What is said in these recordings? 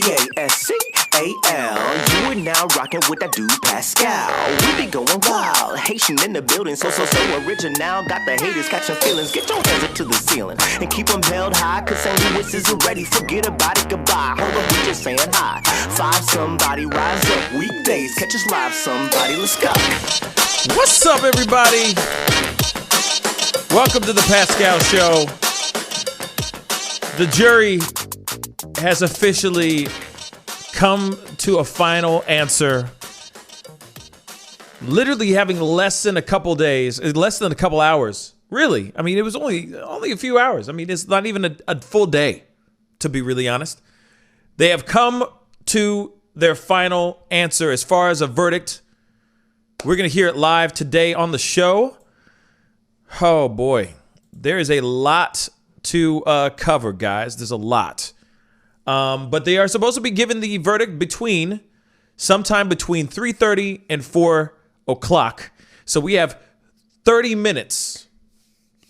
P-A-S-C-A-L. You are now rocking with that dude Pascal. We be going wild, Haitian in the building, so original. Got the haters catching feelings. Get your hands up to the ceiling and keep them held high, cause St. Louis isn't ready. Forget about it, goodbye. Hold up, we just saying hi. Five somebody, rise up. Weekdays, catch us live, somebody. Let's go. What's up, everybody? Welcome to the Pascal Show. The jury has officially come to a final answer. Literally having less than a couple days, less than a couple hours. Really. I mean, it was only a few hours. I mean, it's not even a full day, to be really honest. They have come to their final answer as far as a verdict. We're going to hear it live today on the show. Oh, boy. There is a lot to cover, guys. There's a lot. But they are supposed to be given the verdict sometime between 3:30 and 4 o'clock. So we have 30 minutes,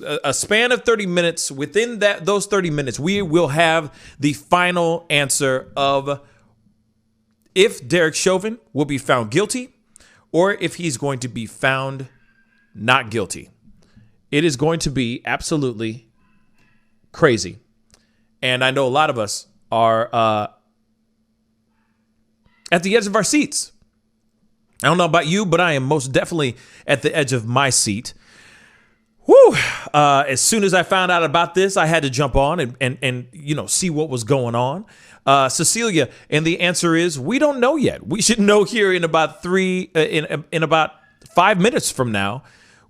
a span of 30 minutes. Within those 30 minutes, we will have the final answer of if Derek Chauvin will be found guilty or if he's going to be found not guilty. It is going to be absolutely crazy. And I know a lot of us are at the edge of our seats. I don't know about you, but I am most definitely at the edge of my seat. Whew. As soon as I found out about this, I had to jump on and see what was going on. Cecilia, and the answer is we don't know yet. We should know here in about 5 minutes from now.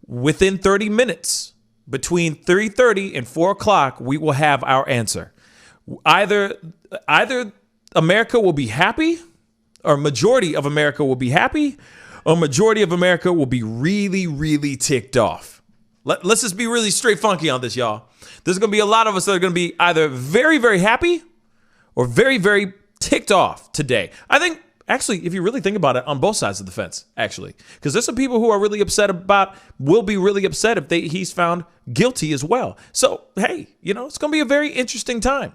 Within 30 minutes, between 3:30 and 4 o'clock, we will have our answer. Either America will be happy, or majority of America will be happy, or majority of America will be really, really ticked off. Let's just be really straight funky on this, y'all. There's going to be a lot of us that are going to be either very, very happy or very, very ticked off today. I think, actually, if you really think about it, on both sides of the fence, actually. Because there's some people who are really will be really upset if he's found guilty as well. So, hey, it's going to be a very interesting time.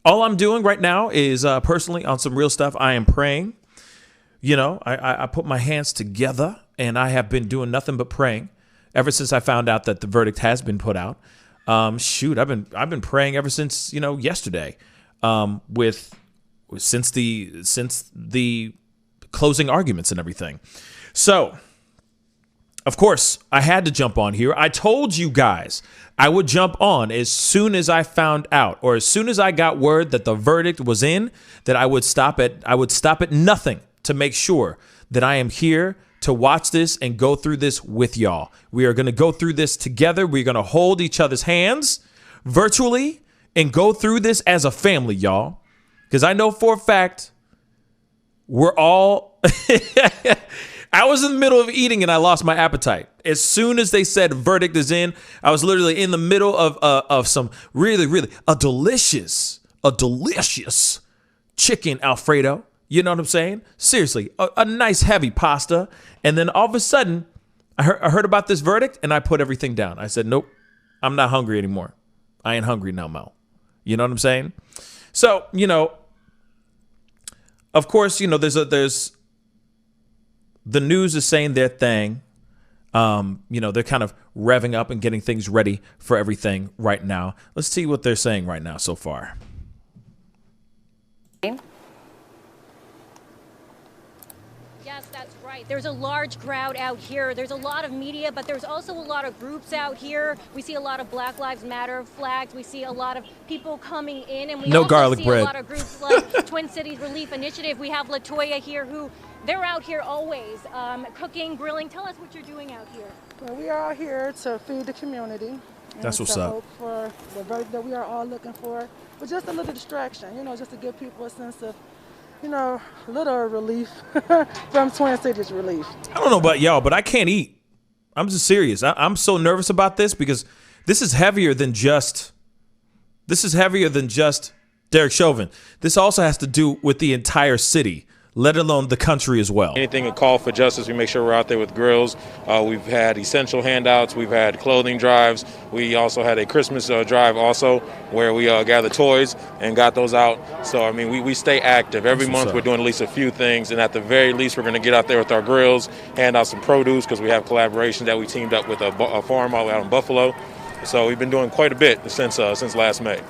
All I'm doing right now is personally on some real stuff. I am praying. I put my hands together and I have been doing nothing but praying ever since I found out that the verdict has been put out. I've been praying ever since, yesterday. Since the closing arguments and everything. So, of course, I had to jump on here. I told you guys I would jump on as soon as I found out, or as soon as I got word that the verdict was in, that I would stop at nothing to make sure that I am here to watch this and go through this with y'all. We are going to go through this together. We're going to hold each other's hands virtually and go through this as a family, y'all. Because I know for a fact we're all... I was in the middle of eating and I lost my appetite. As soon as they said verdict is in, I was literally in the middle of some really a delicious chicken Alfredo. You know what I'm saying? Seriously, a nice heavy pasta. And then all of a sudden, I heard about this verdict and I put everything down. I said, nope, I'm not hungry anymore. I ain't hungry now, Mo. You know what I'm saying? So, of course, there's the news is saying their thing. They're kind of revving up and getting things ready for everything right now. Let's see what they're saying right now so far. Yes, that's right. There's a large crowd out here. There's a lot of media, but there's also a lot of groups out here. We see a lot of Black Lives Matter flags. We see a lot of people coming in, and we also see a lot of groups like Twin Cities Relief Initiative. We have Latoya here, who they're out here always cooking, grilling. Tell us what you're doing out here. Well, we are out here to feed the community. That's what's up. Hope for the verdict that we are all looking for, but just a little distraction, just to give people a sense of, a little relief from Twin Cities Relief. I don't know about y'all, but I can't eat. I'm just serious. I'm so nervous about this because this is heavier than just Derek Chauvin. This also has to do with the entire city. let alone the country as well. Anything a call for justice, we make sure we're out there with grills. We've had essential handouts. We've had clothing drives. We also had a Christmas drive also where we gathered toys and got those out. So, I mean, we stay active. Every month we're doing at least a few things, and at the very least we're going to get out there with our grills, hand out some produce because we have collaborations that we teamed up with a farm all out in Buffalo. So we've been doing quite a bit since last May.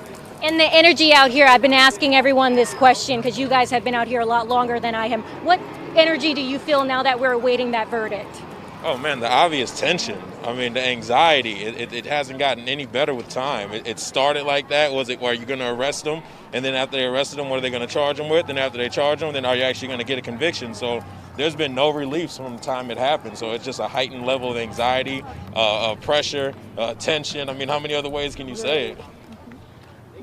And the energy out here, I've been asking everyone this question because you guys have been out here a lot longer than I am. What energy do you feel now that we're awaiting that verdict? Oh, man, the obvious tension. I mean, the anxiety, it hasn't gotten any better with time. It started like that. Was it, are you going to arrest them? And then after they arrested them, what are they going to charge them with? Then after they charge them, then are you actually going to get a conviction? So there's been no relief from the time it happened. So it's just a heightened level of anxiety, pressure, tension. I mean, how many other ways can you say it?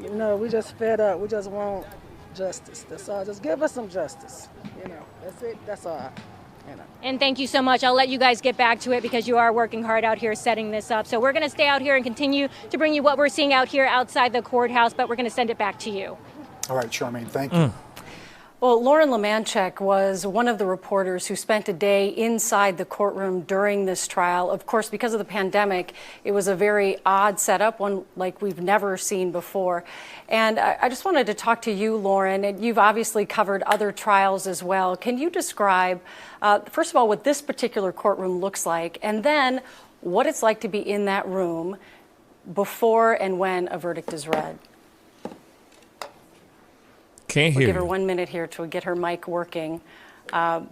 You know, we just fed up. We just want justice. That's all. Just give us some justice. You know, that's it. That's all. You know. And thank you so much. I'll let you guys get back to it because you are working hard out here setting this up. So we're going to stay out here and continue to bring you what we're seeing out here outside the courthouse, but we're going to send it back to you. All right, Charmaine, thank you. Well, Lauren Lemanchek was one of the reporters who spent a day inside the courtroom during this trial. Of course, because of the pandemic, it was a very odd setup, one like we've never seen before. And I just wanted to talk to you, Lauren, and you've obviously covered other trials as well. Can you describe, first of all, what this particular courtroom looks like, and then what it's like to be in that room before and when a verdict is read? Can't hear. We'll give her 1 minute here to get her mic working. There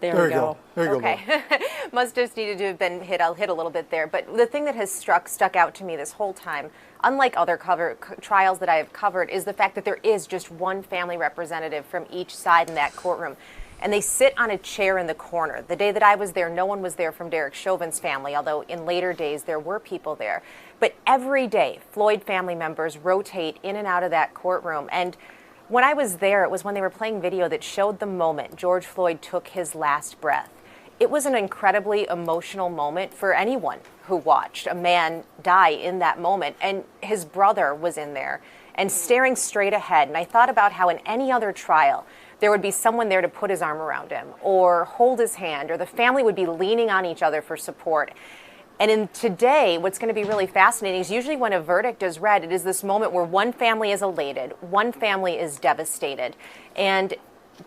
we go. There you okay. go. Must just needed to have been hit. I'll hit a little bit there. But the thing that has stuck out to me this whole time, unlike other trials that I have covered, is the fact that there is just one family representative from each side in that courtroom. And they sit on a chair in the corner. The day that I was there, no one was there from Derek Chauvin's family, although in later days there were people there. But every day, Floyd family members rotate in and out of that courtroom. And when I was there, it was when they were playing video that showed the moment George Floyd took his last breath. It was an incredibly emotional moment for anyone who watched a man die in that moment. And his brother was in there and staring straight ahead. And I thought about how in any other trial, there would be someone there to put his arm around him or hold his hand, or the family would be leaning on each other for support. And in today, what's going to be really fascinating is usually when a verdict is read, it is this moment where one family is elated, one family is devastated. And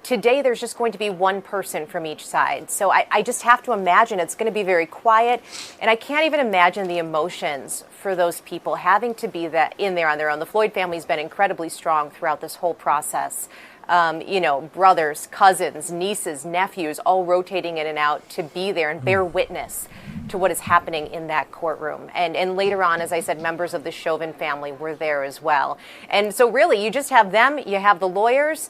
today, there's just going to be one person from each side. So I just have to imagine it's going to be very quiet. And I can't even imagine the emotions for those people having to be in there on their own. The Floyd family's been incredibly strong throughout this whole process. You know, brothers, cousins, nieces, nephews, all rotating in and out to be there and bear witness to what is happening in that courtroom. And later on, as I said, members of the Chauvin family were there as well. And so really, you just have them, you have the lawyers,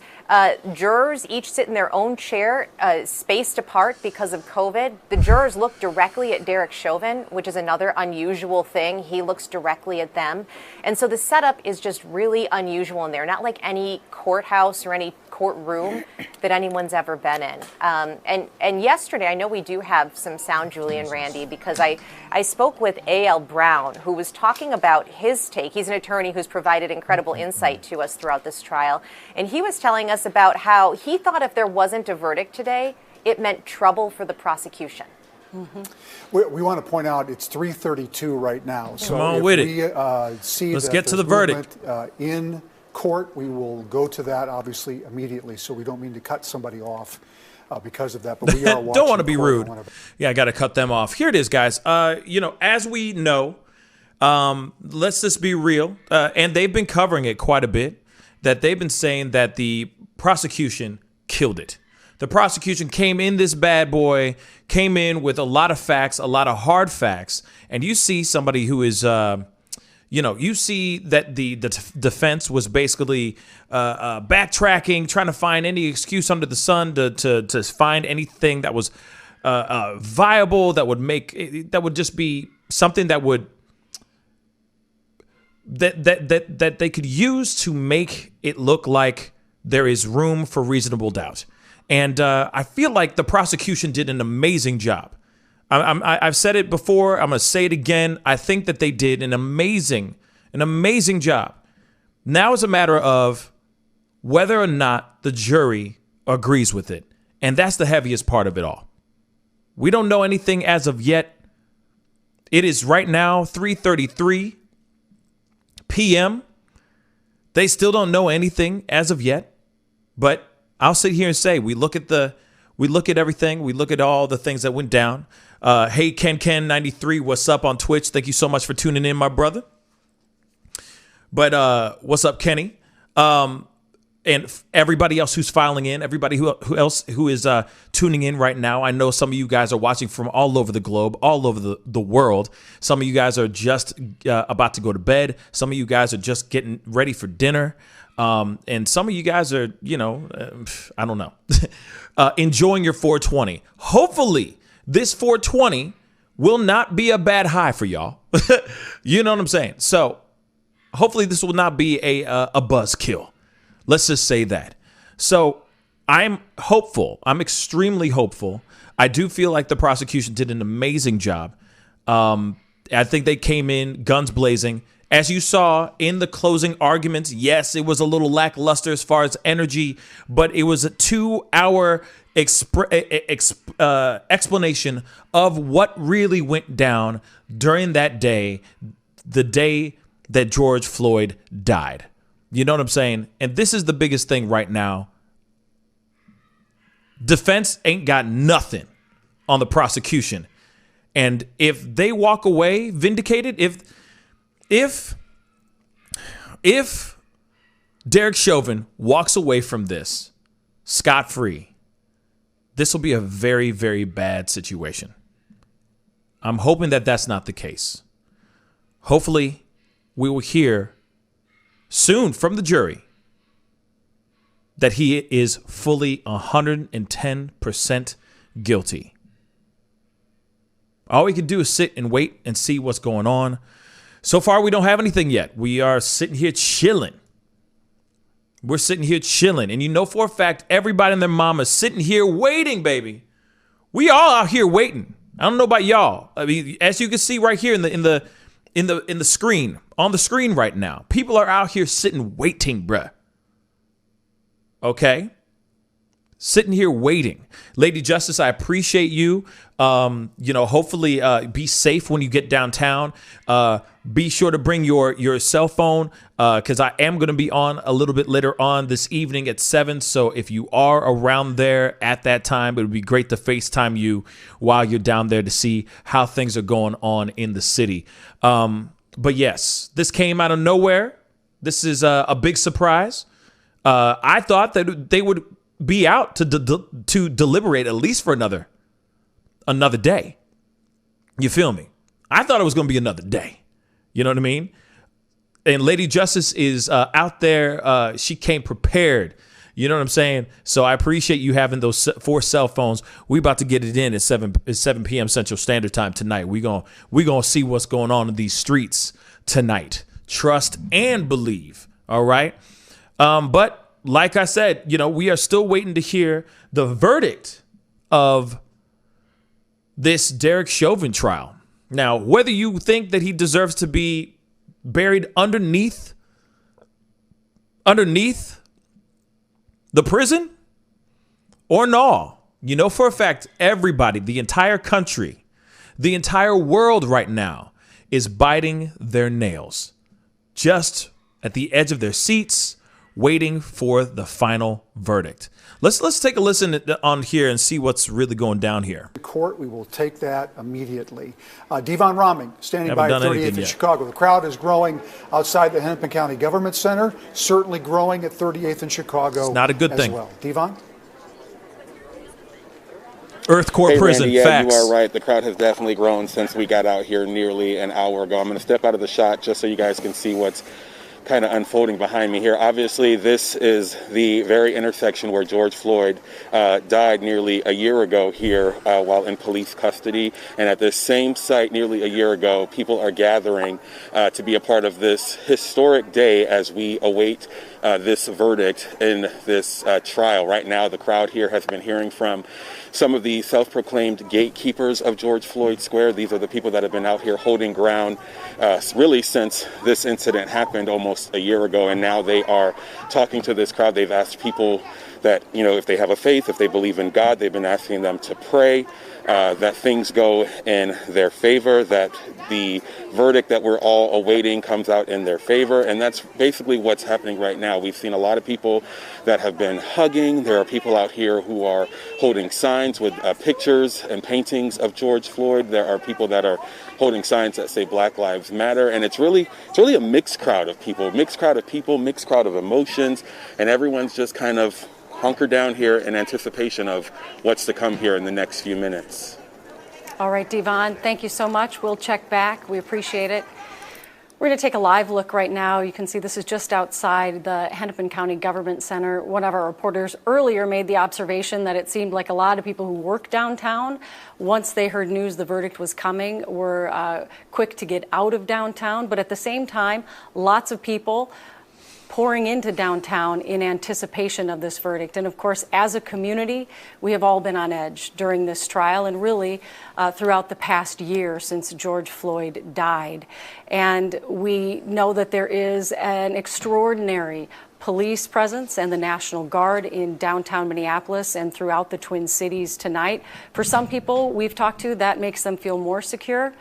jurors each sit in their own chair, spaced apart because of COVID. The jurors look directly at Derek Chauvin, which is another unusual thing. He looks directly at them. And so the setup is just really unusual in there, not like any courthouse or any courtroom that anyone's ever been in. And yesterday, I know we do have some sound, Julie and Randy, because I spoke with A.L. Brown, who was talking about his take. He's an attorney who's provided incredible insight to us throughout this trial. And he was telling us about how he thought if there wasn't a verdict today, it meant trouble for the prosecution. Mm-hmm. We want to point out it's 3:32 right now. So come on with it. See let's get to the verdict in court. We will go to that obviously immediately. So we don't mean to cut somebody off because of that, but we are watching. Don't want to be rude. Yeah, I got to cut them off. Here it is, guys. You know, as we know, let's just be real, and they've been covering it quite a bit. That they've been saying that the prosecution killed it. The prosecution came in this bad boy, came in with a lot of facts, a lot of hard facts, and you see somebody who is, you know, you see that the defense was basically backtracking, trying to find any excuse under the sun to find anything that was viable, that would just be something that would that they could use to make it look like there is room for reasonable doubt. And I feel like the prosecution did an amazing job. I've said it before. I'm going to say it again. I think that they did an amazing job. Now it's a matter of whether or not the jury agrees with it. And that's the heaviest part of it all. We don't know anything as of yet. It is right now 3:33 p.m. They still don't know anything as of yet. But I'll sit here and say we look at everything. We look at all the things that went down. Hey, Ken93, what's up on Twitch? Thank you so much for tuning in, my brother. But what's up, Kenny? And everybody else who's filing in, everybody who is tuning in right now. I know some of you guys are watching from all over the globe, all over the world. Some of you guys are just about to go to bed. Some of you guys are just getting ready for dinner. And some of you guys are, I don't know, enjoying your 420. Hopefully this 420 will not be a bad high for y'all. You know what I'm saying? So hopefully this will not be a buzzkill. Let's just say that. So I'm hopeful. I'm extremely hopeful. I do feel like the prosecution did an amazing job. I think they came in guns blazing. As you saw in the closing arguments, yes, it was a little lackluster as far as energy, but it was a 2-hour explanation of what really went down during that day, the day that George Floyd died. You know what I'm saying? And this is the biggest thing right now. Defense ain't got nothing on the prosecution. And if they walk away vindicated, if Derek Chauvin walks away from this scot-free, this will be a very, very bad situation. I'm hoping that that's not the case. Hopefully, we will hear soon from the jury that he is fully 110% guilty. All we can do is sit and wait and see what's going on. So far, we don't have anything yet. We are sitting here chilling. We're sitting here chilling. And you know for a fact, everybody and their mama is sitting here waiting, baby. We all out here waiting. I don't know about y'all. I mean, as you can see right here in the screen, on the screen right now, people are out here sitting waiting, bruh. Okay? Sitting here waiting. Lady Justice, I appreciate you. Hopefully be safe when you get downtown. Be sure to bring your cell phone because I am going to be on a little bit later on this evening at 7. So if you are around there at that time, it would be great to FaceTime you while you're down there to see how things are going on in the city. But yes, this came out of nowhere. This is a big surprise. I thought that they would be out to deliberate at least for another day. You feel me? I thought it was going to be another day. You know what I mean? And Lady Justice is out there. She came prepared. You know what I'm saying? So I appreciate you having those 4 cell phones. We about to get it in at 7 p.m. Central Standard Time tonight. We gonna see what's going on in these streets tonight. Trust and believe. All right. But like I said, we are still waiting to hear the verdict of this Derek Chauvin trial. Now, whether you think that he deserves to be buried underneath the prison or no, for a fact, everybody, the entire country, the entire world right now is biting their nails, just at the edge of their seats, waiting for the final verdict. Let's take a listen on here and see what's really going down here. The court, we will take that immediately. Devon Roming, standing by at 38th in Chicago. The crowd is growing outside the Hennepin County Government Center, certainly growing at 38th in Chicago. It's not a good thing. Well. Devon? Earth Core Prison, Randy, facts. You are right. The crowd has definitely grown since we got out here nearly an hour ago. I'm going to step out of the shot just so you guys can see what's kind of unfolding behind me here. Obviously, this is the very intersection where George Floyd died nearly a year ago here while in police custody. And at this same site nearly a year ago, people are gathering to be a part of this historic day as we await this verdict in this trial. Right now, the crowd here has been hearing from some of the self-proclaimed gatekeepers of George Floyd Square. These are the people that have been out here holding ground really since this incident happened almost almost a year ago, and now they are talking to this crowd. They've asked people that, if they have a faith, if they believe in God, they've been asking them to pray, that things go in their favor, that the verdict that we're all awaiting comes out in their favor. And that's basically what's happening right now. We've seen a lot of people that have been hugging. There are people out here who are holding signs with pictures and paintings of George Floyd. There are people that are holding signs that say Black Lives Matter. And it's really a mixed crowd of people, mixed crowd of emotions, and everyone's just kind of hunker down here in anticipation of what's to come here in the next few minutes. All right, Devon, thank you so much. We'll check back. We appreciate it. We're going to take a live look right now. You can see this is just outside the Hennepin County Government Center. One of our reporters earlier made the observation that it seemed like a lot of people who work downtown, once they heard news the verdict was coming, were quick to get out of downtown. But at the same time, lots of people pouring into downtown in anticipation of this verdict. And of course, as a community, we have all been on edge during this trial and really throughout the past year since George Floyd died. And we know that there is an extraordinary police presence and the National Guard in downtown Minneapolis and throughout the Twin Cities tonight. For some people we've talked to, that makes them feel more secure.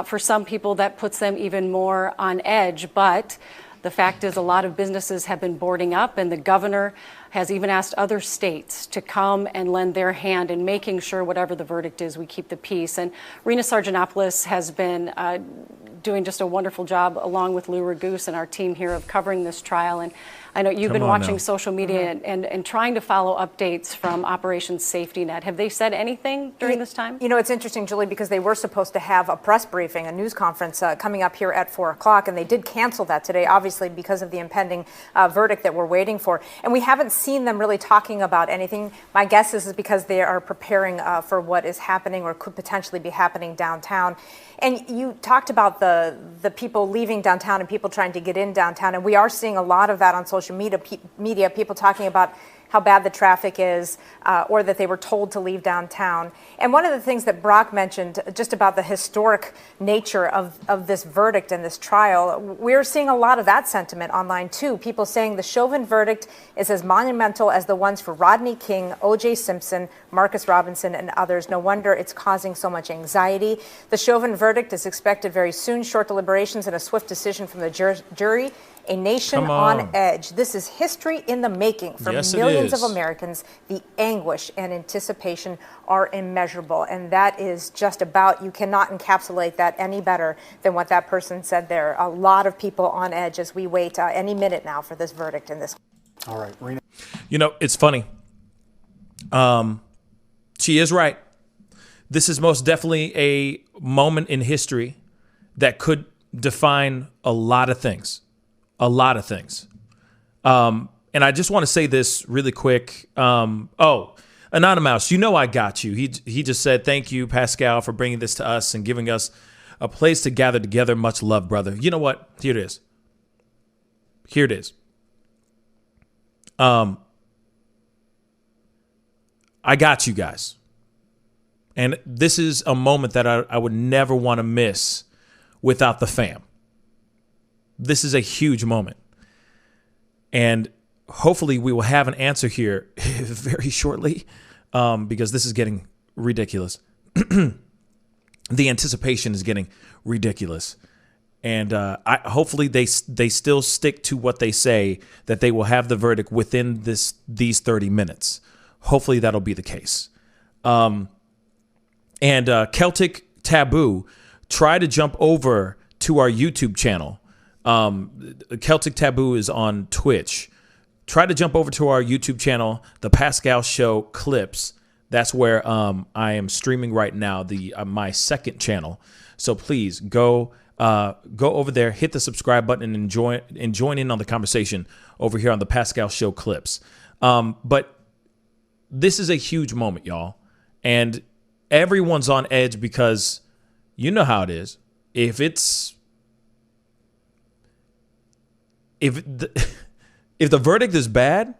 For some people, that puts them even more on edge. But the fact is, a lot of businesses have been boarding up, and the governor has even asked other states to come and lend their hand in making sure whatever the verdict is, we keep the peace. And Rena Sargentopoulos has been doing just a wonderful job, along with Lou Ragoose and our team here, of covering this trial. And I know you've been watching social media and trying to follow updates from Operation Safety Net. Have they said anything during this time? It's interesting, Julie, because they were supposed to have a press briefing, a news conference coming up here at 4 o'clock, and they did cancel that today, obviously, because of the impending verdict that we're waiting for. And we haven't seen them really talking about anything. My guess is because they are preparing for what is happening or could potentially be happening downtown. And you talked about the people leaving downtown and people trying to get in downtown, and we are seeing a lot of that on social media, people talking about how bad the traffic is, or that they were told to leave downtown. And one of the things that Brock mentioned just about the historic nature of this verdict and this trial, we're seeing a lot of that sentiment online too. People saying the Chauvin verdict is as monumental as the ones for Rodney King, O.J. Simpson, Marcus Robinson, and others. No wonder it's causing so much anxiety. The Chauvin verdict is expected very soon, short deliberations and a swift decision from the jury. A nation on edge. This is history in the making for millions of Americans. The anguish and anticipation are immeasurable. And that is just about, you cannot encapsulate that any better than what that person said there. A lot of people on edge as we wait any minute now for this verdict in this. All right, Rena. It's funny. She is right. This is most definitely a moment in history that could define a lot of things. A lot of things. And I just want to say this really quick. Anonymous, I got you. He just said, thank you, Pascal, for bringing this to us and giving us a place to gather together. Much love, brother. You know what? Here it is. I got you guys. And this is a moment that I would never want to miss without the fam. This is a huge moment. And hopefully we will have an answer here very shortly, because this is getting ridiculous. The anticipation is getting ridiculous. And hopefully they still stick to what they say, that they will have the verdict within these 30 minutes. Hopefully that'll be the case. And Celtic Taboo, try to jump over to our YouTube channel. Celtic Taboo is on Twitch. Try to jump over to our YouTube channel, The Pascal Show Clips. That's where I am streaming right now, my second channel. So please go over there, hit the subscribe button, and join in on the conversation over here on The Pascal Show Clips. But this is a huge moment, y'all, and everyone's on edge because you know how it is. If the verdict is bad,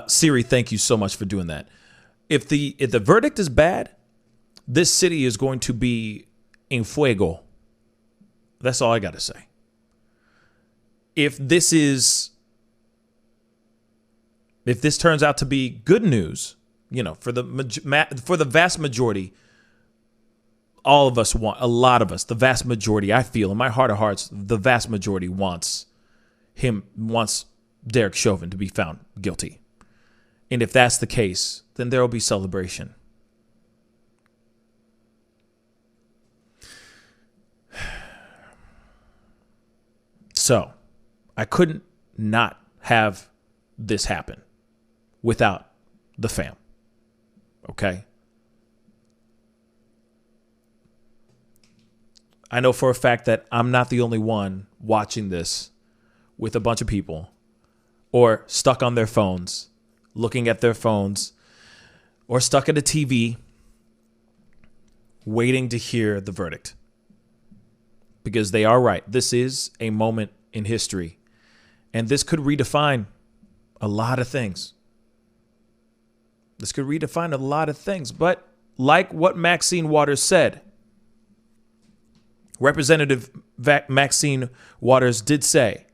Siri, thank you so much for doing that. If the verdict is bad, this city is going to be en fuego. That's all I got to say. if this turns out to be good news, for the vast majority, all of us a lot of us, the vast majority, I feel in my heart of hearts, the vast majority wants Derek Chauvin to be found guilty. And if that's the case, then there will be celebration. So, I couldn't not have this happen without the fam. Okay? I know for a fact that I'm not the only one watching this with a bunch of people or stuck on their phones, looking at their phones, or stuck at a TV waiting to hear the verdict. Because they are right. This is a moment in history, and this could redefine a lot of things. This could redefine a lot of things. But like what Maxine Waters said, Representative Maxine Waters did say,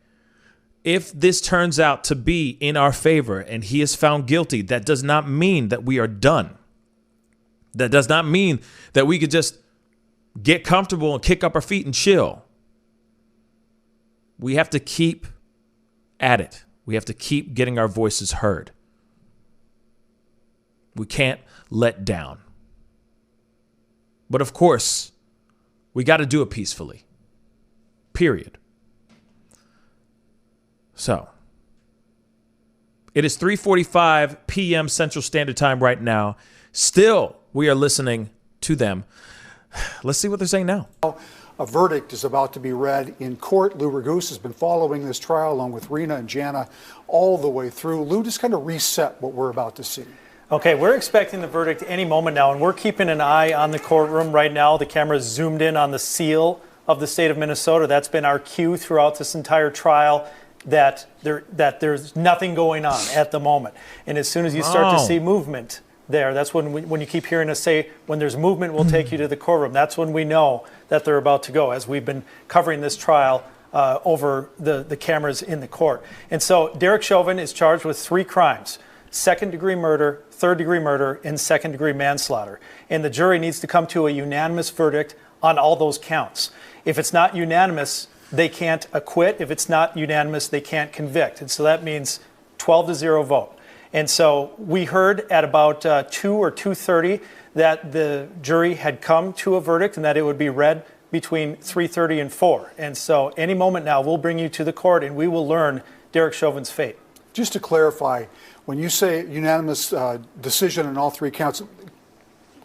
if this turns out to be in our favor and he is found guilty, that does not mean that we are done. That does not mean that we could just get comfortable and kick up our feet and chill. We have to keep at it. We have to keep getting our voices heard. We can't let down. But of course, we got to do it peacefully. Period. So, it is 3:45 p.m. Central Standard Time right now. Still, we are listening to them. Let's see what they're saying now. A verdict is about to be read in court. Lou Raguse has been following this trial along with Rena and Jana all the way through. Lou, just kind of reset what we're about to see. Okay, we're expecting the verdict any moment now, and we're keeping an eye on the courtroom right now. The camera's zoomed in on the seal of the state of Minnesota. That's been our cue throughout this entire trial, that there's nothing going on at the moment. And as soon as you start to see movement there, that's when you keep hearing us say, when there's movement, we'll take you to the courtroom. That's when we know that they're about to go, as we've been covering this trial over the cameras in the court. And so Derek Chauvin is charged with 3 crimes: second-degree murder, third-degree murder, and second-degree manslaughter. And the jury needs to come to a unanimous verdict on all those counts. If it's not unanimous, they can't acquit. If it's not unanimous, they can't convict. And so that means 12-0 vote. And so we heard at about 2 or 2:30 that the jury had come to a verdict and that it would be read between 3:30 and 4. And so any moment now, we'll bring you to the court and we will learn Derek Chauvin's fate. Just to clarify, when you say unanimous decision on all 3 counts,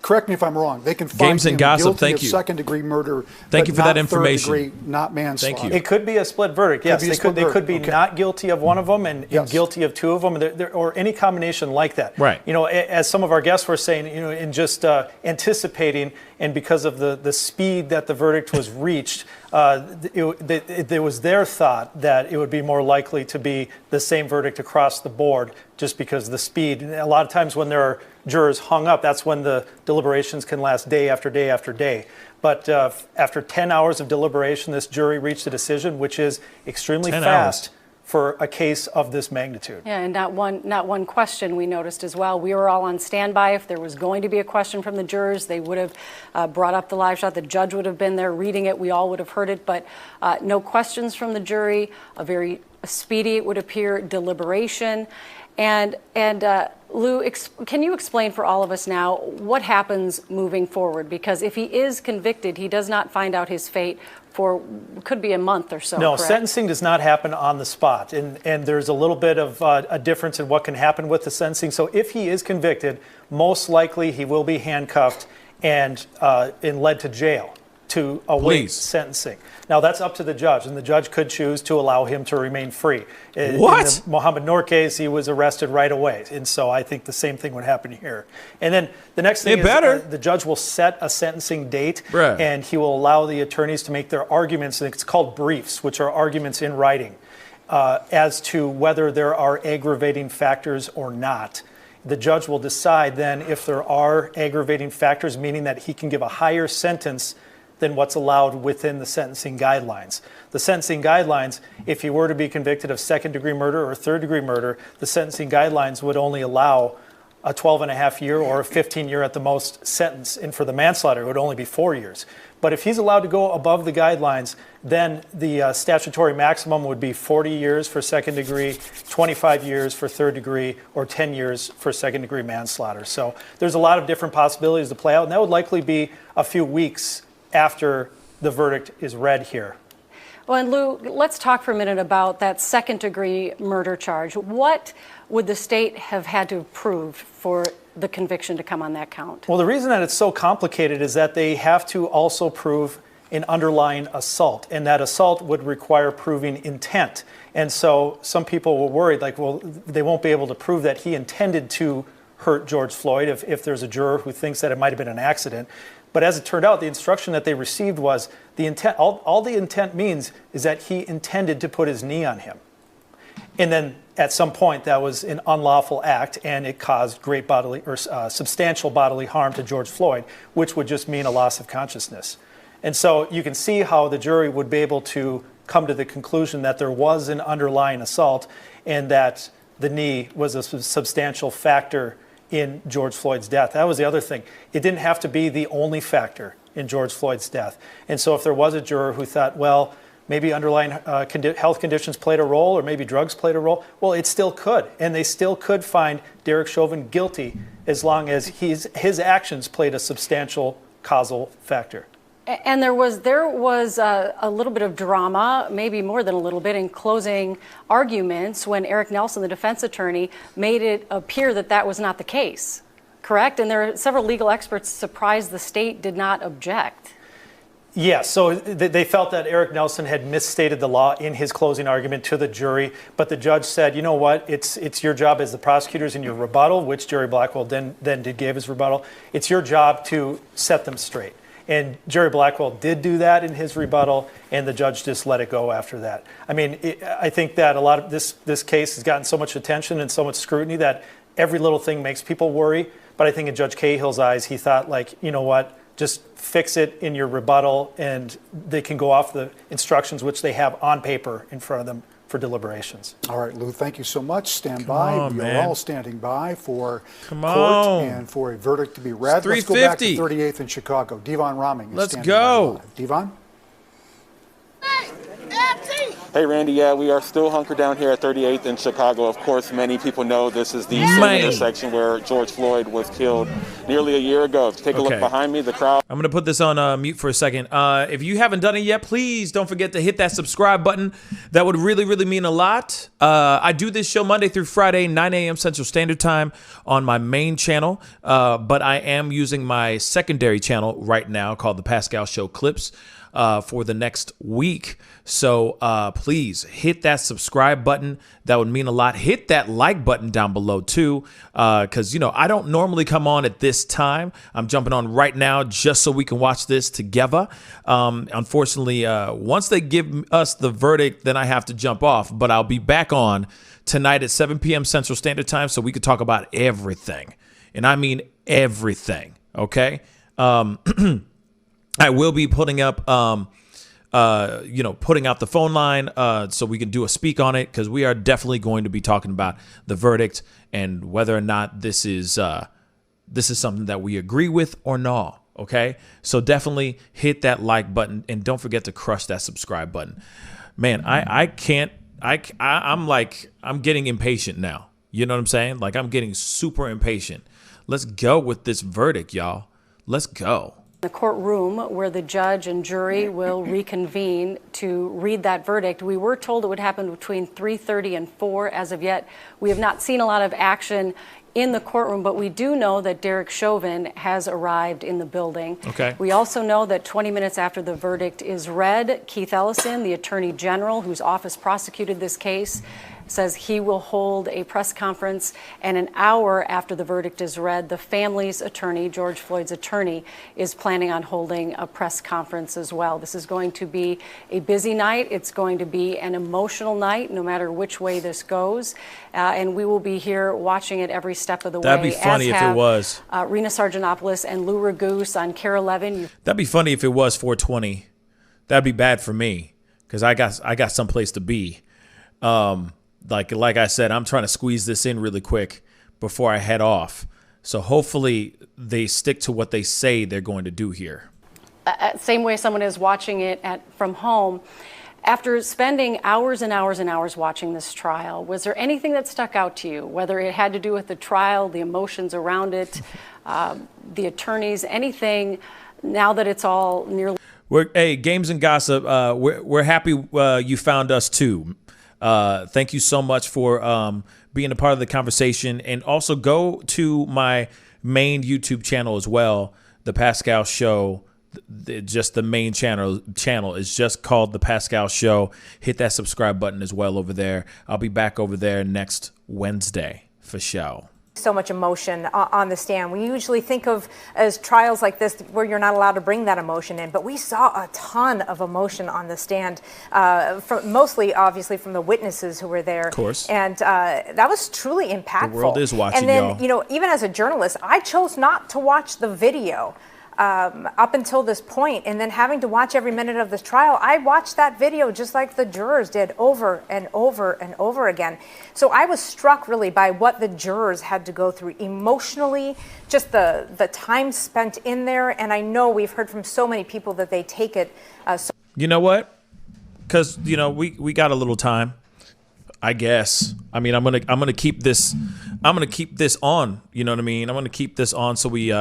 correct me if I'm wrong, they can find him guilty of second-degree murder. Thank you for that information. Third degree, not manslaughter. Thank you. It could be a split verdict. Yes, they could be not guilty of one of them and guilty of 2 of them, or any combination like that. Right. As some of our guests were saying, in just anticipating, and because of the speed that the verdict was reached, it was their thought that it would be more likely to be the same verdict across the board, just because of the speed. And a lot of times when there are jurors hung up, that's when the deliberations can last day after day after day. But after 10 hours of deliberation, this jury reached a decision, which is extremely fast for a case of this magnitude. Yeah, and not one question we noticed as well. We were all on standby. If there was going to be a question from the jurors, they would have brought up the live shot. The judge would have been there reading it. We all would have heard it, but no questions from the jury. A very speedy, it would appear, deliberation. And Lou, can you explain for all of us now what happens moving forward? Because if he is convicted, he does not find out his fate for, could be a month or so, No, correct? Sentencing does not happen on the spot. And there's a little bit of a difference in what can happen with the sentencing. So if he is convicted, most likely he will be handcuffed and led to jail to await sentencing. Now, that's up to the judge, and the judge could choose to allow him to remain free. What? In the Mohammed Noor case, he was arrested right away, and so I think the same thing would happen here. And then the next thing is the judge will set a sentencing date, and he will allow the attorneys to make their arguments, and it's called briefs, which are arguments in writing, as to whether there are aggravating factors or not. The judge will decide then if there are aggravating factors, meaning that he can give a higher sentence than what's allowed within the sentencing guidelines. The sentencing guidelines, if you were to be convicted of second-degree murder or third-degree murder, the sentencing guidelines would only allow a 12.5-year or a 15-year at the most sentence. And for the manslaughter, it would only be 4 years. But if he's allowed to go above the guidelines, then the statutory maximum would be 40 years for second degree, 25 years for third degree, or 10 years for second degree manslaughter. So there's a lot of different possibilities to play out, and that would likely be a few weeks after the verdict is read here. Well, and Lou, let's talk for a minute about that second-degree murder charge. What would the state have had to prove for the conviction to come on that count? Well, the reason that it's so complicated is that they have to also prove an underlying assault, and that assault would require proving intent. And so some people were worried, like, well, they won't be able to prove that he intended to hurt George Floyd if there's a juror who thinks that it might have been an accident. But as it turned out, the instruction that they received was the intent. All the intent means is that he intended to put his knee on him. And then at some point, that was an unlawful act, and it caused great bodily or substantial bodily harm to George Floyd, which would just mean a loss of consciousness. And so you can see how the jury would be able to come to the conclusion that there was an underlying assault and that the knee was a substantial factor in George Floyd's death. That was the other thing. It didn't have to be the only factor in George Floyd's death. And so if there was a juror who thought, well, maybe underlying health conditions played a role, or maybe drugs played a role, well, it still could. And they still could find Derek Chauvin guilty as long as his actions played a substantial causal factor. And there was a little bit of drama, maybe more than a little bit, in closing arguments when Eric Nelson, the defense attorney, made it appear that that was not the case, correct? And there are several legal experts surprised the state did not object. Yes, so they felt that Eric Nelson had misstated the law in his closing argument to the jury, but the judge said, you know what, it's your job as the prosecutors in your rebuttal, which Jerry Blackwell then did give his rebuttal, it's your job to set them straight. And Jerry Blackwell did do that in his rebuttal, and the judge just let it go after that. I mean, I think that a lot of this case has gotten so much attention and so much scrutiny that every little thing makes people worry. But I think in Judge Cahill's eyes, he thought, like, you know what, just fix it in your rebuttal, and they can go off the instructions which they have on paper in front of them for deliberations. All right, Lou, thank you so much. Stand by. We are all standing by for court and for a verdict to be read. Let's go back to 38th in Chicago. Devon Roming is standing by. Devon? Hey, Randy, yeah, we are still hunkered down here at 38th in Chicago. Of course, many people know this is the same intersection where George Floyd was killed nearly a year ago. Take a look behind me, the crowd. I'm going to put this on mute for a second. If you haven't done it yet, please don't forget to hit that subscribe button. That would really, really mean a lot. I do this show Monday through Friday, 9 a.m. Central Standard Time on my main channel, but I am using my secondary channel right now called The Pascal Show Clips for the next week. So please hit that subscribe button. That would mean a lot. Hit that like button down below too, because you know I don't normally come on at this time. I'm jumping on right now just so we can watch this together. Unfortunately, once they give us the verdict, then I have to jump off. But I'll be back on tonight at 7 p.m. Central Standard Time so we can talk about everything, and I mean everything. Okay. I will be putting up, putting out the phone line so we can do a speak on it, because we are definitely going to be talking about the verdict and whether or not this is something that we agree with or not. Okay, so definitely hit that like button and don't forget to crush that subscribe button. Man, I'm getting impatient now. You know what I'm saying? Like, I'm getting super impatient. Let's go with this verdict, y'all. Let's go. The courtroom where the judge and jury will reconvene to read that verdict. We were told it would happen between 3:30 and 4. As of yet, we have not seen a lot of action in the courtroom, but we do know that Derek Chauvin has arrived in the building. Okay. We also know that 20 minutes after the verdict is read, Keith Ellison, the Attorney General, whose office prosecuted this case, says he will hold a press conference, and an hour after the verdict is read, the family's attorney, George Floyd's attorney, is planning on holding a press conference as well. This is going to be a busy night. It's going to be an emotional night, no matter which way this goes, and we will be here watching it every step of the way. That'd be funny if it was. Rena Sargentopoulos and Lou Ragoose on KARE 11. That'd be funny if it was 420. That'd be bad for me because I got someplace to be. Like I said, I'm trying to squeeze this in really quick before I head off. So hopefully they stick to what they say they're going to do here. Same way someone is watching it from home. After spending hours and hours and hours watching this trial, was there anything that stuck out to you, whether it had to do with the trial, the emotions around it, the attorneys, anything, now that it's all nearly... Hey, Games and Gossip, we're happy you found us too. Thank you so much for being a part of the conversation. And also go to my main YouTube channel as well, The Pascal Show. Just the main channel is just called The Pascal Show. Hit that subscribe button as well over there. I'll be back over there next Wednesday for show. So much emotion on the stand. We usually think of as trials like this where you're not allowed to bring that emotion in, but we saw a ton of emotion on the stand, mostly obviously from the witnesses who were there. Of course. And that was truly impactful. The world is watching, and then, y'all. you know, even as a journalist, I chose not to watch the video up until this point, and then having to watch every minute of this trial, I watched that video just like the jurors did over and over and over again. So I was struck really by what the jurors had to go through emotionally, just the time spent in there. And I know we've heard from so many people that they take it. You know what? Because we got a little time, I guess. I mean, I'm gonna keep this. I'm gonna keep this on. You know what I mean? I'm gonna keep this on so we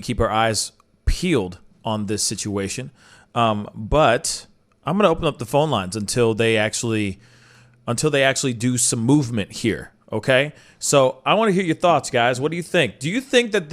keep our eyes peeled on this situation. But I'm gonna open up the phone lines until they actually do some movement here. Okay. So I want to hear your thoughts, guys. What do you think? Do you think that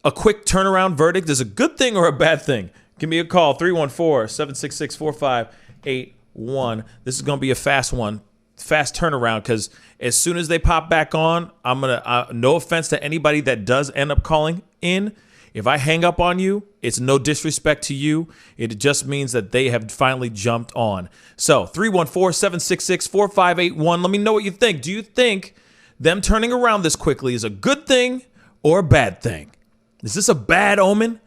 a quick turnaround verdict is a good thing or a bad thing? Give me a call, 314-766-4581. This is gonna be a fast turnaround, because as soon as they pop back on, I'm gonna no offense to anybody that does end up calling in. If I hang up on you, it's no disrespect to you. It just means that they have finally jumped on. So 314-766-4581. Let me know what you think. Do you think them turning around this quickly is a good thing or a bad thing? Is this a bad omen?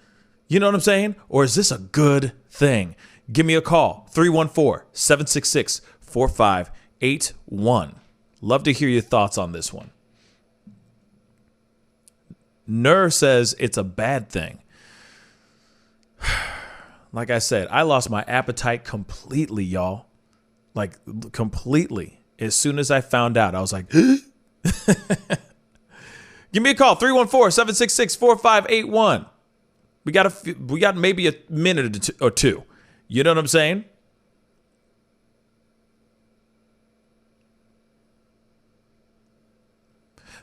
You know what I'm saying? Or is this a good thing? Give me a call, 314-766-4581. Love to hear your thoughts on this one. Nur says it's a bad thing. Like I said, I lost my appetite completely, y'all. Like, completely. As soon as I found out, I was like, give me a call, 314-766-4581. We got maybe a minute or two. You know what I'm saying?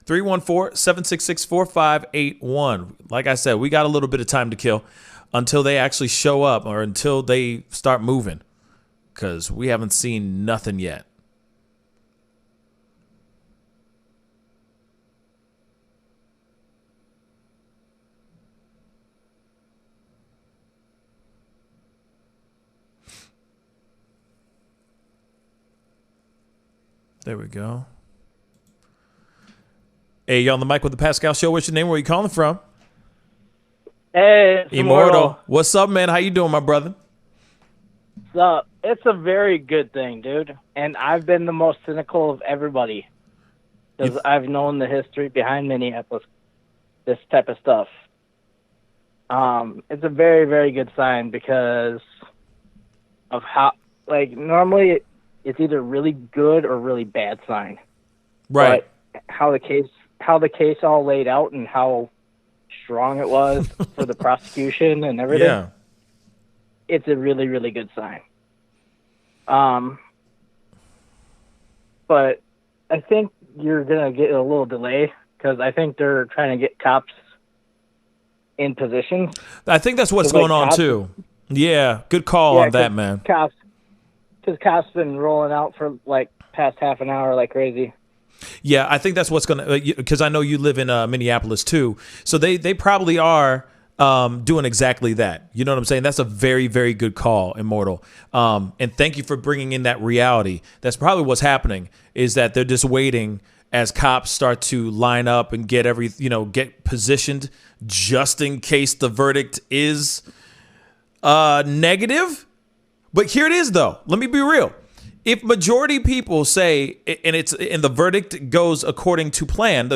(314-766-4581). Like I said, we got a little bit of time to kill until they actually show up or until they start moving, because we haven't seen nothing yet. There we go. Hey, you on the mic with the Pascal Show. What's your name? Where are you calling from? Hey, it's Immortal. What's up, man? How you doing, my brother? So it's a very good thing, dude. And I've been the most cynical of everybody because I've known the history behind Minneapolis, this type of stuff. It's a very, very good sign because of how, like, normally it's either really good or really bad sign. Right. But how the case all laid out and how strong it was for the prosecution and everything. Yeah. It's a really, really good sign. But I think you're going to get a little delay because I think they're trying to get cops in position. I think that's what's going on, too. Yeah, good call on that, man. Because cops been rolling out for, like, past half an hour like crazy. Yeah, I think that's what's going to, because I know you live in Minneapolis, too. So they probably are doing exactly that. You know what I'm saying? That's a very, very good call, Immortal. And thank you for bringing in that reality. That's probably what's happening, is that they're just waiting as cops start to line up and get get positioned just in case the verdict is negative. But here it is, though. Let me be real. If majority people say, and the verdict goes according to plan,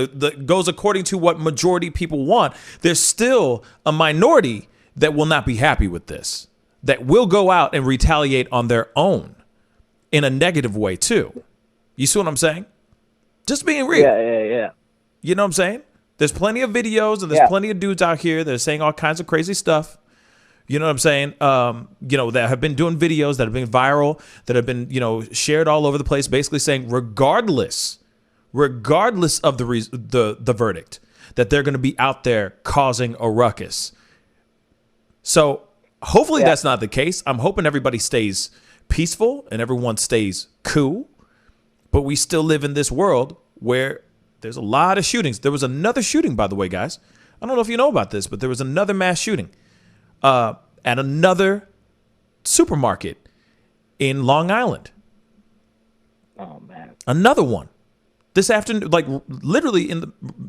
goes according to what majority people want, there's still a minority that will not be happy with this, that will go out and retaliate on their own in a negative way too. You see what I'm saying? Just being real. Yeah. You know what I'm saying? There's plenty of videos and there's plenty of dudes out here that are saying all kinds of crazy stuff. You know what I'm saying? That have been doing videos that have been viral, that have been, shared all over the place, basically saying regardless of the verdict, that they're going to be out there causing a ruckus. So hopefully that's not the case. I'm hoping everybody stays peaceful and everyone stays cool. But we still live in this world where there's a lot of shootings. There was another shooting, by the way, guys. I don't know if you know about this, but there was another mass shooting at another supermarket in Long Island. Oh, man. Another one. This afternoon, like literally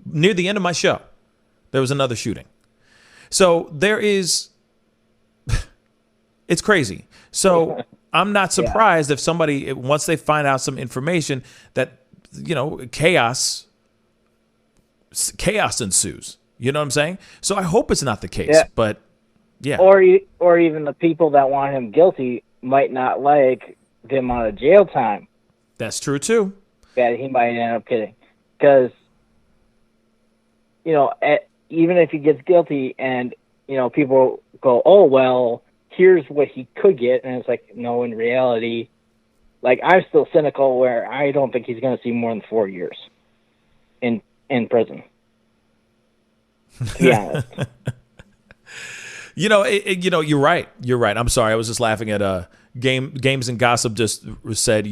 near the end of my show, there was another shooting. So there is, it's crazy. So I'm not surprised if somebody, once they find out some information, that, chaos ensues. You know what I'm saying? So I hope it's not the case, but yeah. Or even the people that want him guilty might not like the amount of jail time. That's true too. That he might end up getting, because even if he gets guilty and people go, oh well, here's what he could get, and it's like, no, in reality, like, I'm still cynical where I don't think he's going to see more than 4 years in prison. To be honest. You're right. You're right. I'm sorry. I was just laughing at Games and Gossip just said,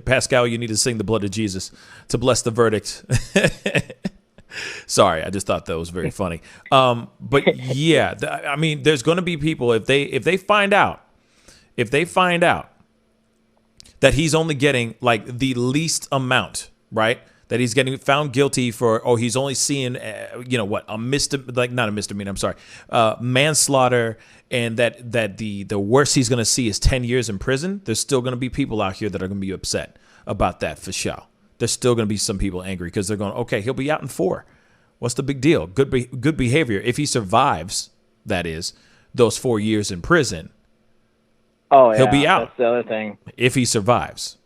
Pascal, you need to sing the blood of Jesus to bless the verdict. Sorry, I just thought that was very funny. But yeah, I mean, there's going to be people, if they find out that he's only getting like the least amount, right? That he's getting found guilty for, he's only seeing, manslaughter, and that the worst he's going to see is 10 years in prison. There's still going to be people out here that are going to be upset about that for sure. There's still going to be some people angry because they're going, okay, he'll be out in 4. What's the big deal? Good behavior. If he survives, that is, those 4 years in prison, he'll be out. That's the other thing. If he survives.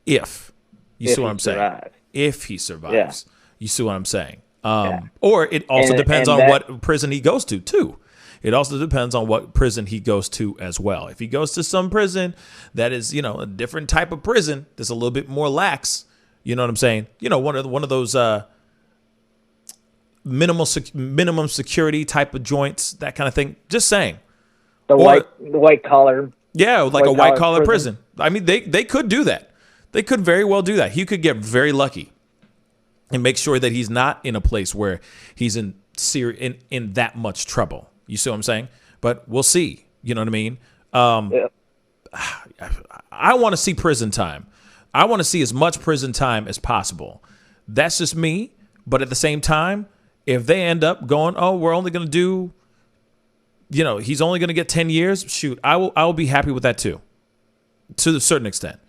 If he survives. If he survives. Yeah. You see what I'm saying? Or it also depends on what prison he goes to, too. It also depends on what prison he goes to as well. If he goes to some prison that is, a different type of prison that's a little bit more lax, you know what I'm saying? One of those minimum security type of joints, that kind of thing. Just saying. The white collar. Yeah, like a white collar prison. I mean, they could do that. They could very well do that. He could get very lucky and make sure that he's not in a place where he's in that much trouble. You see what I'm saying? But we'll see. You know what I mean? I want to see prison time. I want to see as much prison time as possible. That's just me. But at the same time, if they end up going, we're only going to do, he's only going to get 10 years. Shoot, I will be happy with that too, to a certain extent.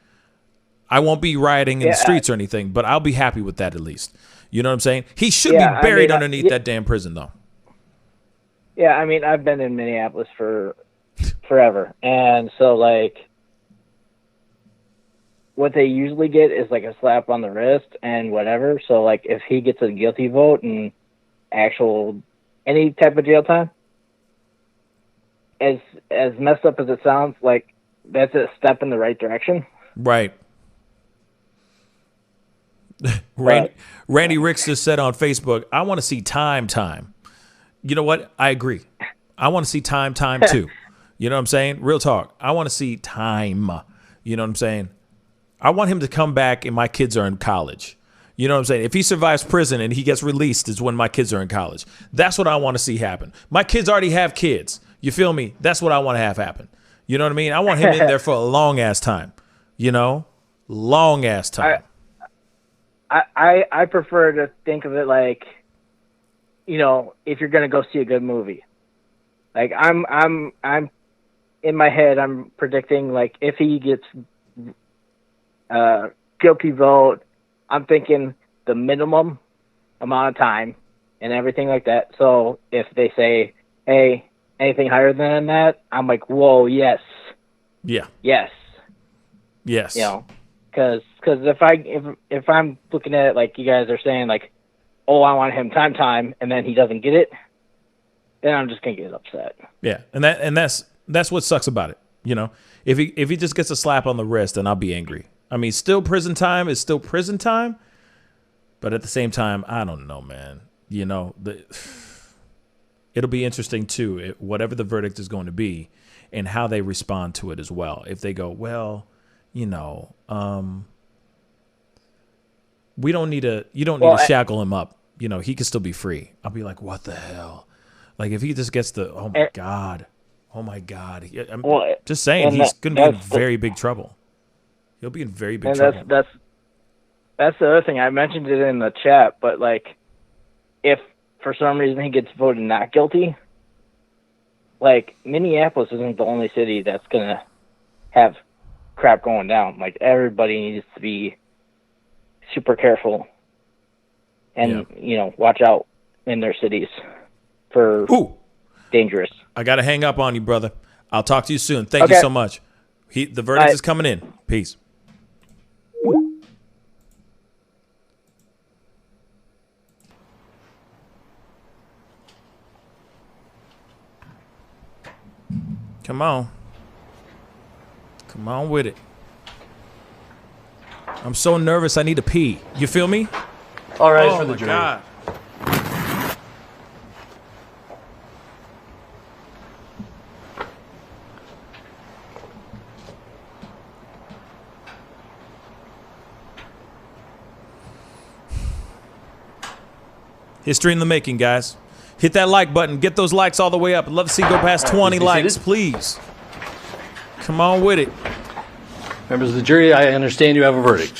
I won't be rioting in the streets or anything, but I'll be happy with that at least. You know what I'm saying? He should be buried underneath that damn prison, though. Yeah, I mean, I've been in Minneapolis for forever, and so like, what they usually get is like a slap on the wrist and whatever. So like, if he gets a guilty vote and any type of jail time, as messed up as it sounds, like, that's a step in the right direction. Right. Randy Ricks just said on Facebook, I want to see time. You know what? I agree. I want to see time too. You know what I'm saying? Real talk. I want to see time. You know what I'm saying? I want him to come back and my kids are in college. You know what I'm saying? If he survives prison and he gets released is when my kids are in college. That's what I want to see happen. My kids already have kids. You feel me? That's what I want to have happen. You know what I mean? I want him in there for a long ass time. You know? Long ass time. I prefer to think of it like, you know, if you're gonna go see a good movie. Like I'm in my head I'm predicting like if he gets guilty vote, I'm thinking the minimum amount of time and everything like that. So if they say, hey, anything higher than that, I'm like, whoa, yes. Yeah. Yes. Yes. You know, because if I'm looking at it like you guys are saying, like, oh, I want him time, and then he doesn't get it, then I'm just gonna get upset. Yeah, and that's what sucks about it. You know, if he just gets a slap on the wrist, then I'll be angry. I mean, still prison time is still prison time, but at the same time, I don't know, man. You know, it'll be interesting too, whatever the verdict is going to be, and how they respond to it as well. If they go, well, you know, you don't need to shackle him up. You know, he can still be free. I'll be like, what the hell? Like if he just gets oh my God. I'm just saying he's going to be in very big trouble. He'll be in very big trouble. That's the other thing. I mentioned it in the chat, but like, if for some reason he gets voted not guilty, like Minneapolis isn't the only city that's gonna have crap going down. Like everybody needs to be super careful and you know, watch out in their cities for dangerous. I gotta hang up on you, brother. I'll talk to you soon. Thank you so much. The verdict is coming in. Peace. Come on. Come on with it. I'm so nervous I need to pee. You feel me? All right, for the jury. God. History in the making, guys. Hit that like button. Get those likes all the way up. I'd love to see you go past 20 likes, please. Come on with it. Members of the jury, I understand you have a verdict.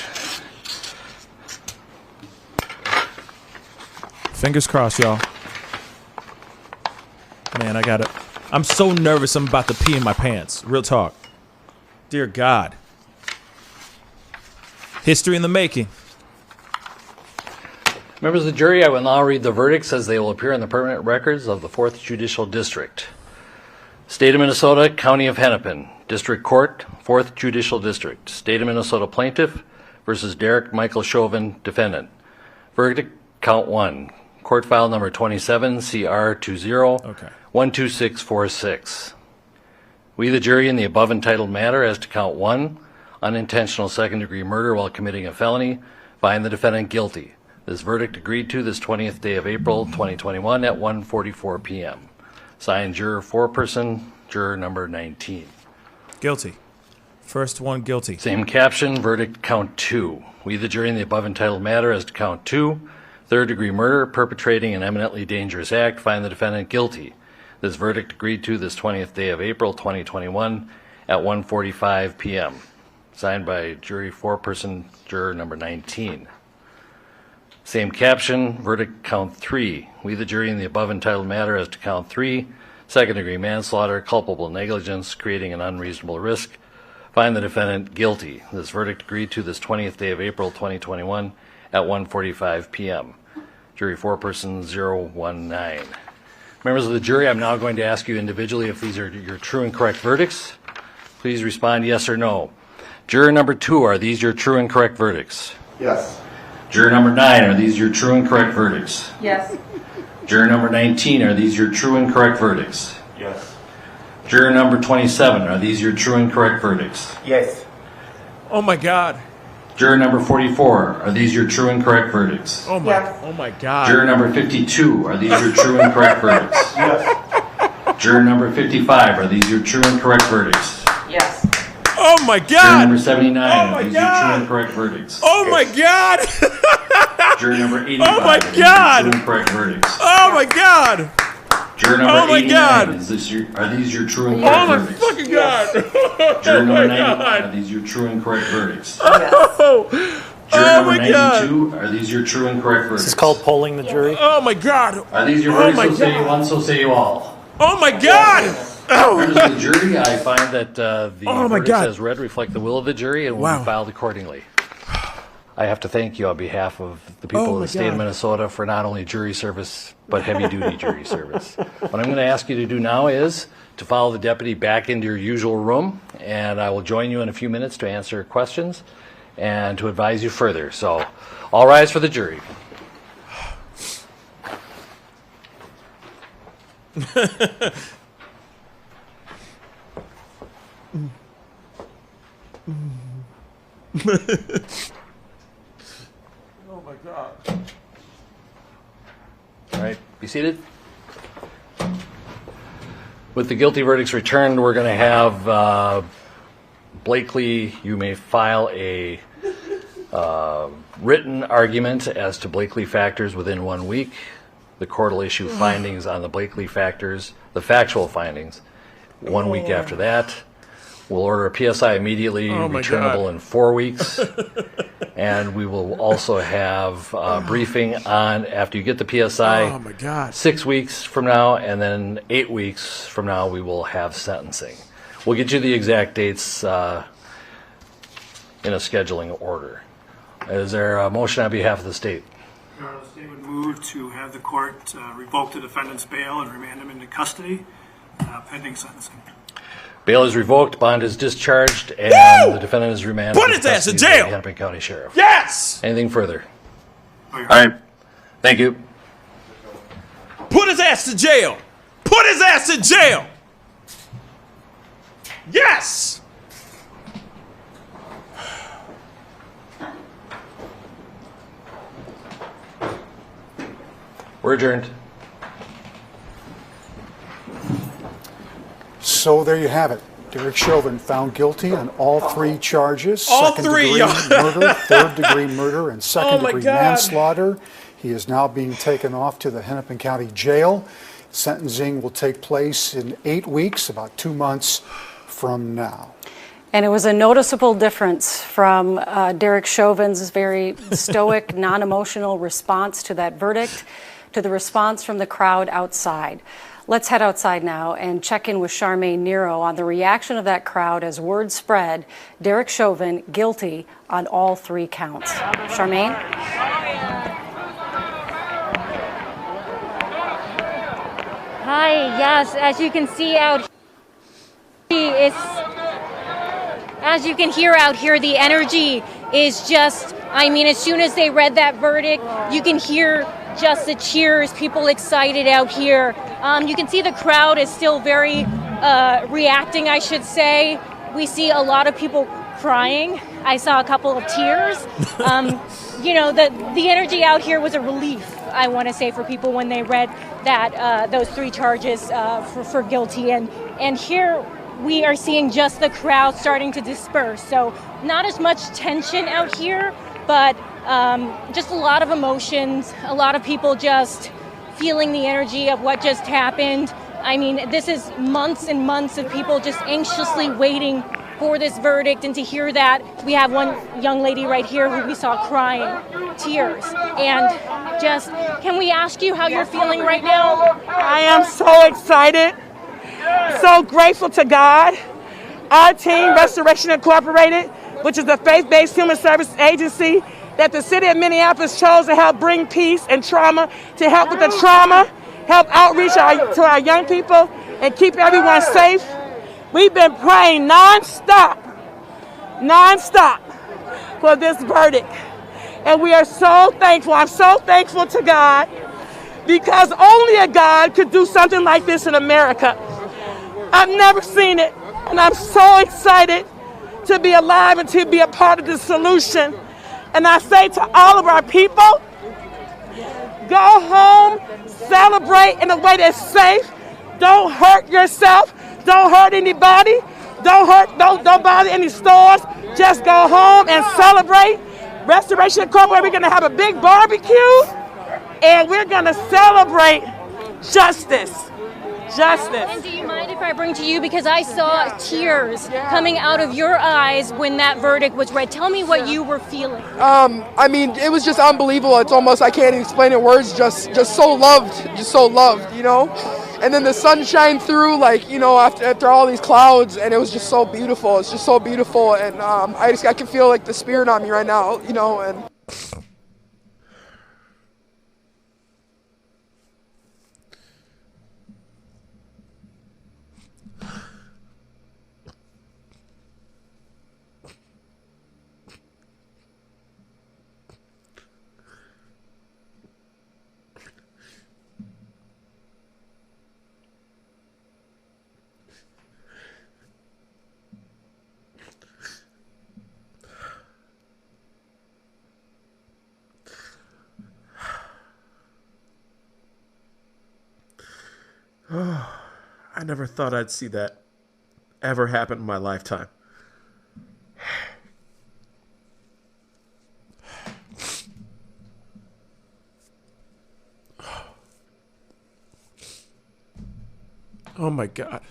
Fingers crossed, y'all. Man, I'm so nervous I'm about to pee in my pants. Real talk. Dear God. History in the making. Members of the jury, I will now read the verdicts as they will appear in the permanent records of the 4th Judicial District. State of Minnesota, County of Hennepin, District Court, 4th Judicial District. State of Minnesota Plaintiff versus Derek Michael Chauvin, Defendant. Verdict, Count 1. Court file number 27, CR 20-12646. We, the jury, in the above entitled matter as to Count 1, unintentional second-degree murder while committing a felony, find the defendant guilty. This verdict agreed to this 20th day of April, 2021 at 1:44 p.m. Signed, juror foreperson, juror number 19. Guilty. First one, guilty. Same caption, verdict, count 2. We, the jury, in the above entitled matter as to count 2, third-degree murder, perpetrating an eminently dangerous act, find the defendant guilty. This verdict agreed to this 20th day of April, 2021 at 1:45 p.m. Signed by jury foreperson, juror number 19. Same caption, verdict, count 3. We, the jury, in the above entitled matter as to count 3, second-degree manslaughter, culpable negligence, creating an unreasonable risk, find the defendant guilty. This verdict agreed to this 20th day of April, 2021 at 1:45 p.m. Jury foreperson 019. Members of the jury, I'm now going to ask you individually if these are your true and correct verdicts. Please respond yes or no. Juror number 2, are these your true and correct verdicts? Yes. Juror number 9, are these your true and correct verdicts? Yes. Juror number 19, are these your true and correct verdicts? Yes. Juror number 27, are these your true and correct verdicts? Yes. Oh my God. Juror number 44, are these your true and correct verdicts? Oh my God. Juror number 52, are these your true and correct verdicts? Yes. Juror number 55, are these your true and correct verdicts? Yes. Oh my God. Juror number 79, are these your true and correct verdicts? Oh my God. Jury number 85. Oh my God! True and correct verdicts. Oh my God! Jury number Oh my 89. God! Are these your true and Oh correct my verdicts? fucking God! Jury Oh number my 91. God! Are these your true and correct verdicts? Oh, Jury oh number my God! 92. Are these your true and correct verdicts? This is called polling the jury. Oh my God! Are these your Oh verdicts? my So say you God! one, so say you all. Oh my God! Members of the jury, I find that the Oh my verdicts God. as read reflect the will of the jury and will Wow. be filed accordingly. I have to thank you on behalf of the people Oh of my the state of God. Minnesota for not only jury service, but heavy-duty jury service. What I'm going to ask you to do now is to follow the deputy back into your usual room, and I will join you in a few minutes to answer questions and to advise you further. So, all rise for the jury. Oh my God! All right, be seated. With the guilty verdicts returned, we're going to have Blakely, you may file a written argument as to Blakely factors within 1 week. The court will issue findings on the Blakely factors, the factual findings, 1 week after that. We'll order a PSI immediately, Oh my returnable God. in 4 weeks. And we will also have a briefing on, after you get the PSI, Oh my God! 6 weeks from now, and then 8 weeks from now, we will have sentencing. We'll get you the exact dates in a scheduling order. Is there a motion on behalf of the state? The state would move to have the court revoke the defendant's bail and remand him into custody pending sentencing. Bail is revoked, bond is discharged, and the defendant is remanded. Put to his ass in custody of the jail! Hennepin County Sheriff. Yes! Anything further? All right. Thank you. Put his ass to jail! Put his ass in jail! Yes! We're adjourned. So there you have it. Derek Chauvin found guilty on all 3 charges. All second-degree 3. murder, third-degree murder, and second-degree God. manslaughter. He is now being taken off to the Hennepin County Jail. Sentencing will take place in 8 weeks, about 2 months from now. And it was a noticeable difference from Derek Chauvin's very stoic, non-emotional response to that verdict to the response from the crowd outside. Let's head outside now and check in with Charmaine Nero on the reaction of that crowd as word spread, Derek Chauvin guilty on all 3 counts. Charmaine? Hi, yes, as you can see out here, as you can hear out here, the energy is just, I mean, as soon as they read that verdict, you can hear just the cheers, people excited out here. You can see the crowd is still very reacting, I should say. We see a lot of people crying. I saw a couple of tears. You know, the energy out here was a relief, I want to say, for people when they read that those 3 charges for guilty. And here we are seeing just the crowd starting to disperse. So not as much tension out here, but just a lot of emotions, a lot of people just feeling the energy of what just happened. I mean, this is months and months of people just anxiously waiting for this verdict, and to hear that, we have one young lady right here who we saw crying, tears. And just, can we ask you how you're feeling right now? I am so excited, so grateful to God. Our team, Restoration Incorporated, which is a faith-based human services agency that the city of Minneapolis chose to help bring peace and trauma, to help with the trauma, help outreach to our young people, and keep everyone safe. We've been praying nonstop for this verdict. And we are so thankful. I'm so thankful to God, because only a God could do something like this in America. I've never seen it, and I'm so excited to be alive and to be a part of the solution. And I say to all of our people, go home, celebrate in a way that's safe. Don't hurt yourself. Don't hurt anybody. Don't bother any stores. Just go home and celebrate. Restoration Incorporated, we're going to have a big barbecue, and we're going to celebrate justice. And do you mind if I bring to you, because I saw tears coming out of your eyes when that verdict was read. Tell me what you were feeling. I mean, it was just unbelievable. It's almost, I can't even explain it in words, just so loved, you know? And then the sun shined through, like, you know, after all these clouds, and it was just so beautiful. It's just so beautiful, and I can feel like the spirit on me right now, you know, and... I never thought I'd see that ever happen in my lifetime. Oh my God.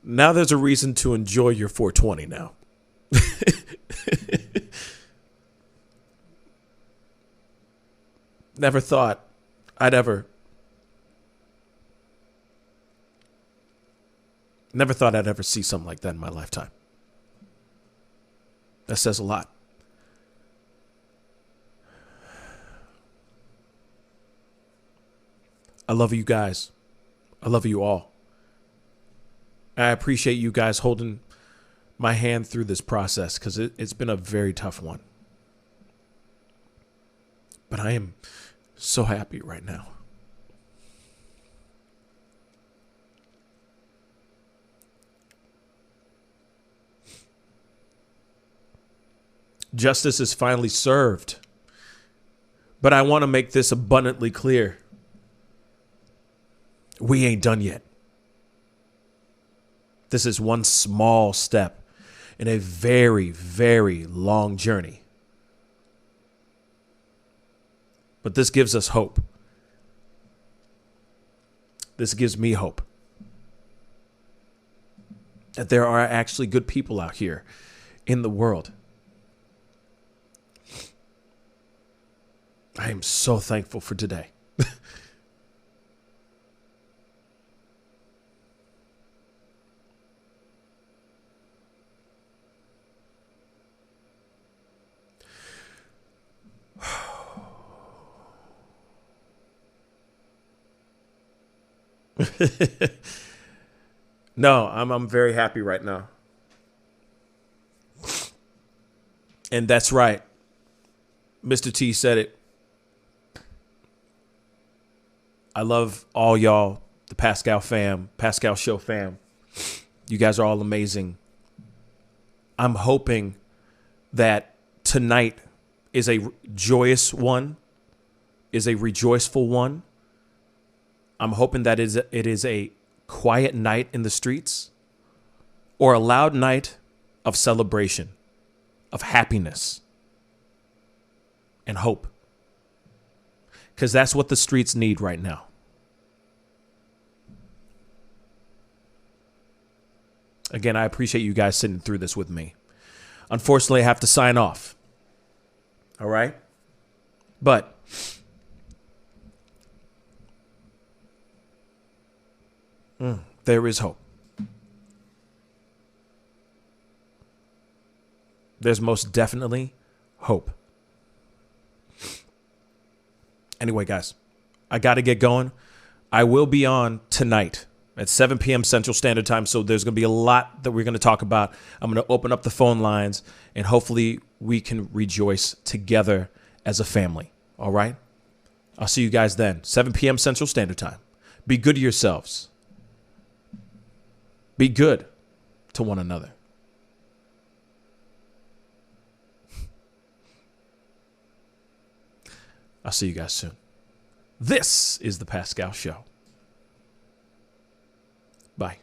Now there's a reason to enjoy your 420 now. Never thought I'd ever see something like that in my lifetime. That says a lot. I love you guys. I love you all. I appreciate you guys holding my hand through this process, because it's been a very tough one. But I am so happy right now. Justice is finally served. But I want to make this abundantly clear. We ain't done yet. This is one small step in a very, very long journey. But this gives us hope. This gives me hope that there are actually good people out here in the world. I am so thankful for today. No, I'm very happy right now. And that's right. Mr. T said it. I love all y'all, the Pascal fam, Pascal Show fam. You guys are all amazing. I'm hoping that tonight is a joyous one, is a rejoiceful one. I'm hoping that it is a quiet night in the streets, or a loud night of celebration, of happiness and hope. Because that's what the streets need right now. Again, I appreciate you guys sitting through this with me. Unfortunately, I have to sign off. All right? But there is hope. There's most definitely hope. Anyway, guys, I got to get going. I will be on tonight at 7 p.m. Central Standard Time, so there's going to be a lot that we're going to talk about. I'm going to open up the phone lines, and hopefully we can rejoice together as a family. All right? I'll see you guys then, 7 p.m. Central Standard Time. Be good to yourselves. Be good to one another. I'll see you guys soon. This is the Pascal Show. Bye.